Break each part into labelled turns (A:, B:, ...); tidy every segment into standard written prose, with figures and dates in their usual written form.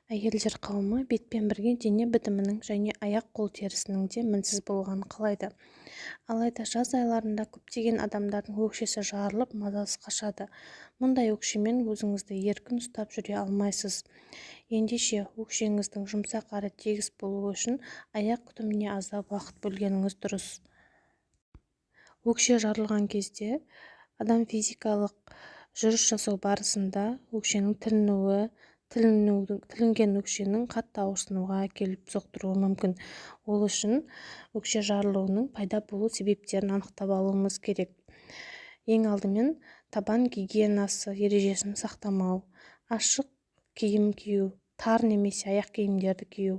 A: Әйелдер қауымы бетпен бірге дене бітімінің және аяқ-қол терісінің де мінсіз болғанын қалайды. Алайда жаз айларында көптеген адамдардың өкшесі жарылып мазасы қашады. Мұндай өкшемен өзіңізді еркін ұстап жүре алмайсыз. Ендеше өкшеңіздің жұмсақ әрі тегіс болуы үшін аяқ күтіміне аздап уақыт бөлгеніңіз дұрыс. Өкше жарылған кезде адам физикалық жүріс жасау барысында өкшенің тілінген өкшенің қатты ауырсынуға әкеліп соқтыруы мүмкін. Ол үшін өкше жарылуының пайда болу себептерін анықтап алуымыз керек. Ең алдымен табан гигиенасы ережесін сақтамау, ашық киім кию, тар немесе аяқ киімдерді кию,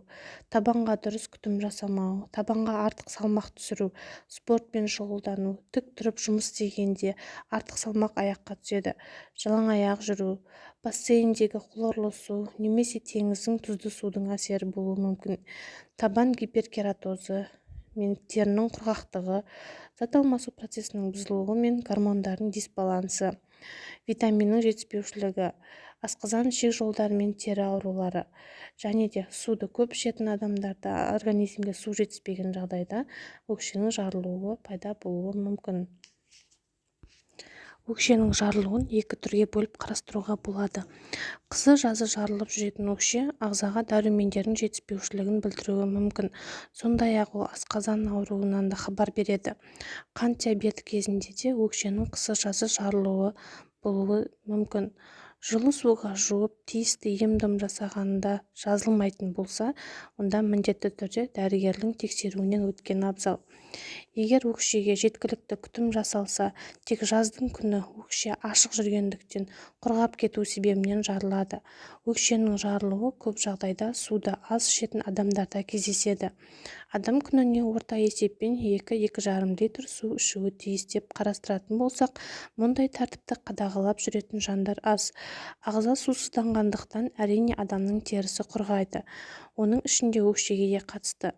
A: табанға дұрыс күтім жасамау, табанға артық салмақ түсіру, спортпен шұғылдану, тік тұрып жұмыс істегенде артық салмақ аяққа түседі, жалаң аяқ жүру, бассейндегі хлорлы су немесе теңіздің тұзды судың әсері болуы мүмкін. Табан гиперкератозы мен терінің құрғақтығы, зат алмасу процесінің бұзылуы мен гормондардың дисбалансы, витаминнің жетіспеушілігі, асқазан ішек жолдары мен тері аурулары, және де суды көп ішетін адамдарда организмге су жетіспеген жағдайда өкшенің жарылуы пайда болуы мүмкін. Өкшенің жарылуын екі түрге бөліп қарастыруға болады. Қысы-жазы жарылып жүретін өкше ағзаға дәрумендердің жетіспеушілігін білдіруі мүмкін. Сондай-ақ ол асқазан ауруынан да хабар береді. Қант диабеті кезінде де өкшенің қысы-жазы жарылуы болуы мүмкін. Жылы суға жуып, тиісті ем-дом жасағанда жазылмайтын болса, онда міндетті түрде дәрігердің тексеруінен өткен абзал. Егер өкшеге жеткілікті күтім жасалса, тек жаздың күні өкше ашық жүргендіктен құрғап кету себебінен жарылады. Өкшенің жарылуы көп жағдайда суды аз ішетін адамдарда кездеседі. Адам күніне орта есеппен 2-2,5 литр су ішуі тиіс деп қарастыратын болсақ, мұндай тәртіпті қадағалап жүретін жандар аз. Ағза сусызданғандықтан әрине адамның терісі құрғайды. Оның ішінде өкшеге де қатысты.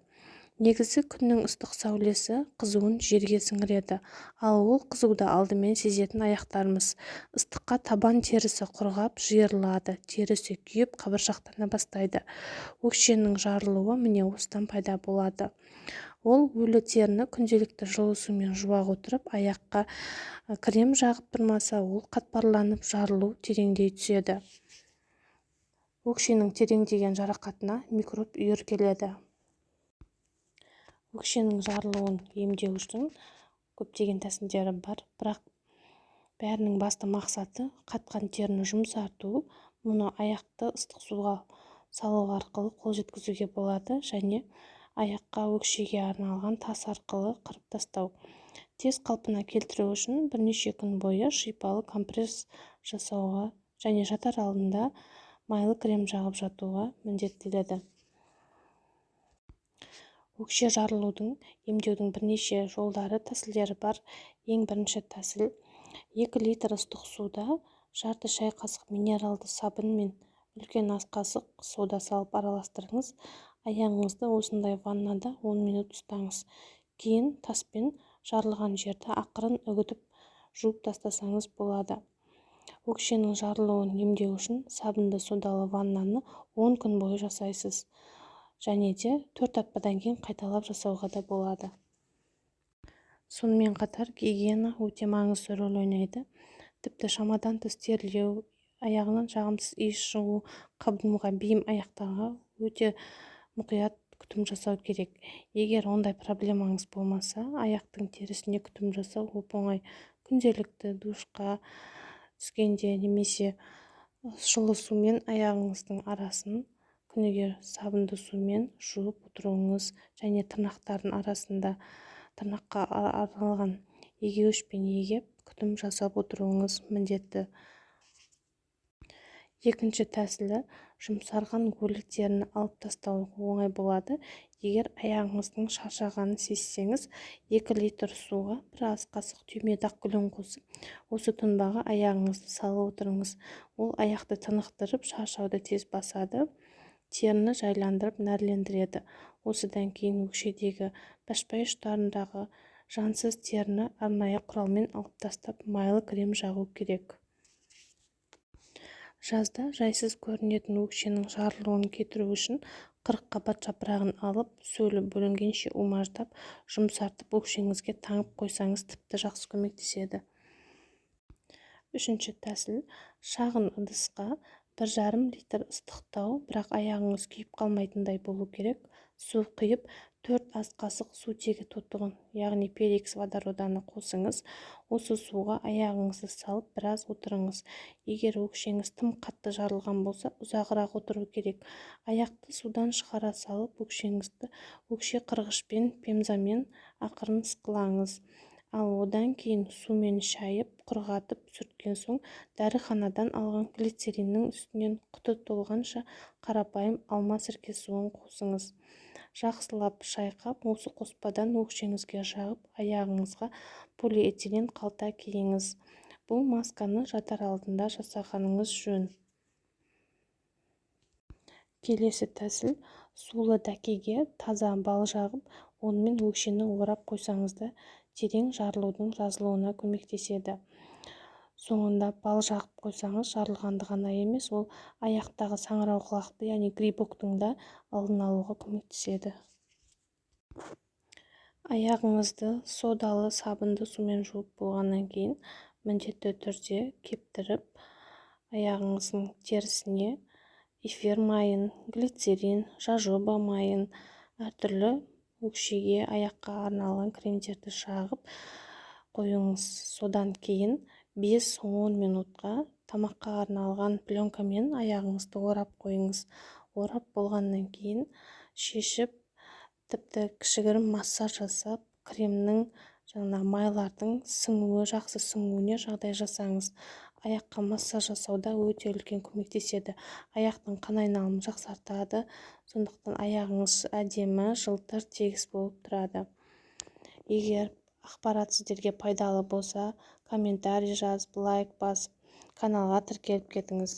A: Негізі күннің ыстық сәулесі қызуын жерге сіңіреді, ал ол қызуды алдымен сезетін аяқтарымыз. Ыстыққа табан терісі құрғап, жиырылады, терісі күйіп, қабыршақтана бастайды. Өкшенің жарылуы міне осыдан пайда болады. Ол өлі теріні күнделікті жылы сумен жуа отырып, аяққа крем жағып тұрмаса, ол қатпарланып, жарылу тереңдей түседі. Өкшенің тереңдеген жарақатына микроб үйір келеді. Өкшенің жарылуын емдеу үшін көптеген тәсілдері бар, бірақ бәрінің басты мақсаты қатқан теріні жұмсарту. Мұны аяқты ыстық суға салу арқылы қол жеткізуге болады және аяққа өкшеге арналған тас арқылы қырып тастау. Тез қалпына келтіру үшін бірнеше күн бойы шипалы компресс жасауға және жатар алдында майлы крем жағып жатуға міндеттеледі. Өкше жарылудың емдеудің бірнеше жолдары, тәсілдері бар. Ең бірінші тәсіл: 2 литр ыстық суда жарты шай қасық минералды сабын мен үлкен ас қасық сода салып араластырыңыз. Аяғыңызды осындай ваннада 10 минут ұстаңыз. Кейін таспен жарылған жерді ақырын үгітіп жуып тастасаңыз болады. Өкшенің жарылуын емдеу үшін сабынды содалы ваннаны 10 күн бойы жасайсыз. Және де 4 аптадан кейін қайталап жасауға да болады. Сонымен қатар гигиена өте маңызды рөл ойнайды. Тіпті шамадан тыс терлеу, аяғынан жағымсыз иіс шығу, қабынуға бейім аяқтарға өте мұқият күтім жасау керек. Егер ондай проблемаңыз болмаса, аяқтың терісіне күтім жасау оп-оңай. Күнделікті душқа түскенде немесе жылы сумен аяғыңыздың арасын күніге сабынды сумен жуып отыруыңыз және тырнақтардың арасында тырнаққа арналған егеуішпен егеп күтім жасап отыруыңыз міндетті. Екінші тәсілі: жұмсарған өлі теріні алып тастау оңай болады. Егер аяғыңыздың шаршағанын сезсеңіз, 2 литр суға 1 ас қасық түймедақ гүлін қосып, осы тұнбаға аяғыңызды салып отырыңыз. Ол аяқты тынықтырып, шаршауды тез басады, теріні жайландырып нәрлендіреді. Осыдан кейін өкшедегі башпай ұштарындағы жансыз теріні арнайы құралмен алып тастап, майлы крем жағу керек. Жазда жайсыз көрінетін өкшенің жарылуын кетіру үшін қырыққабат жапырағын алып, сөлі бөлінгенше умаждап, жұмсартып өкшеңізге таңып қойсаңыз тіпті жақсы көмектеседі. Үшінші тәсіл: шағын ыдысқа 1,5 литр ыстықтау, бірақ аяғыңыз күйіп қалмайтындай болу керек, су құйып, 4 ас қасық сутегі тотығын, яғни перекс водороданы қосыңыз. Осы суға аяғыңызды салып біраз отырыңыз. Егер өкшеңіз тым қатты жарылған болса, ұзағырақ отыру керек. Аяқты судан шығара салып, өкшеңізді өкше қырғышпен, пемзамен ақырын ысқылаңыз. Ал одан кейін сумен шайып, құрғатып сүрткен соң, дәріханадан алған глицериннің үстінен құты толғанша қарапайым алма сірке суын қосыңыз. Жақсылап шайқап, осы қоспадан өкшеңізге жағып, аяғыңызға полиэтилен қалта киіңіз. Бұл масканы жатар алдында жасағаныңыз жөн. Келесі тәсіл: сулы дәкеге таза бал жағып, онымен өкшені орап қойсаңыз да терең жарылудың жазылуына көмектеседі. Соңында бал жағып қойсаңыз, жарылғанды ғана емес, ол аяқтағы саңырауқұлақты, яғни грибоктың да алдын алуға көмектеседі. Аяғыңызды содалы сабынды сумен жуып болғаннан кейін, міндетті түрде кептіріп, аяғыңыздың терісіне эфир майын, глицерин, жожоба майын, әртүрлі өкшеге, аяққа арналған кремдерді жағып қойыңыз. Содан кейін 5-10 минутқа тамаққа арналған пленкамен аяғыңызды орап қойыңыз. Орап болғаннан кейін шешіп, тіпті кішігірім массаж жасап, кремнің майлардың жақсы сіңуіне жағдай жасаңыз. Аяққа массаж жасауда өте үлкен көмектеседі. Аяқтың қан айналымын жақсартады, сондықтан аяғыңыз әдемі, жылтыр, тегіс болып тұрады. Егер ақпарат сіздерге пайдалы болса, комментарий жазып, лайк басып, каналға тіркеліп кетіңіз.